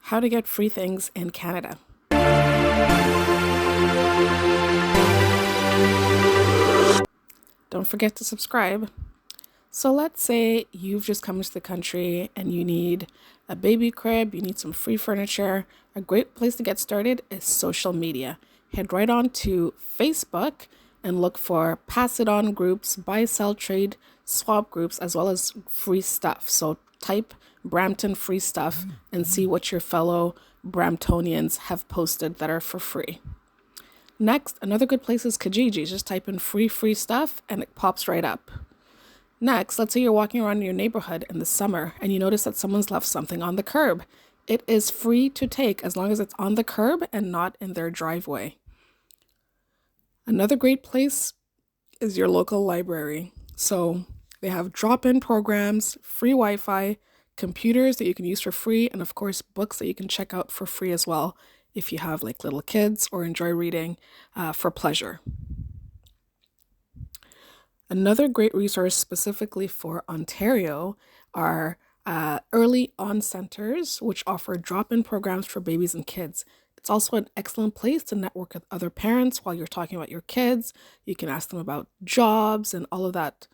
How to get free things in Canada. Don't forget to subscribe. So let's say you've just come into the country and you need a baby crib, you need some free furniture. A great place to get started is social media. Head right on to Facebook and look for pass it on groups, buy, sell, trade, swap groups, as well as free stuff. So type Brampton free stuff and see what your fellow Bramptonians have posted that are for free. Next, another good place is Kijiji. Just type in free stuff and it pops right up. Next, let's say you're walking around your neighborhood in the summer and you notice that someone's left something on the curb. It is free to take as long as it's on the curb and not in their driveway. Another great place is your local library. So they have drop-in programs, free Wi-Fi, computers that you can use for free, and of course, books that you can check out for free as well if you have like little kids or enjoy reading for pleasure. Another great resource specifically for Ontario are early on centers, which offer drop-in programs for babies and kids. It's also an excellent place to network with other parents while you're talking about your kids. You can ask them about jobs and all of that.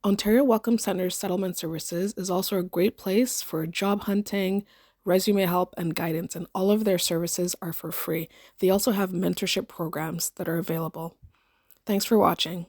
Ontario Welcome Center's Settlement Services is also a great place for job hunting, resume help, and guidance, and all of their services are for free. They also have mentorship programs that are available. Thanks for watching.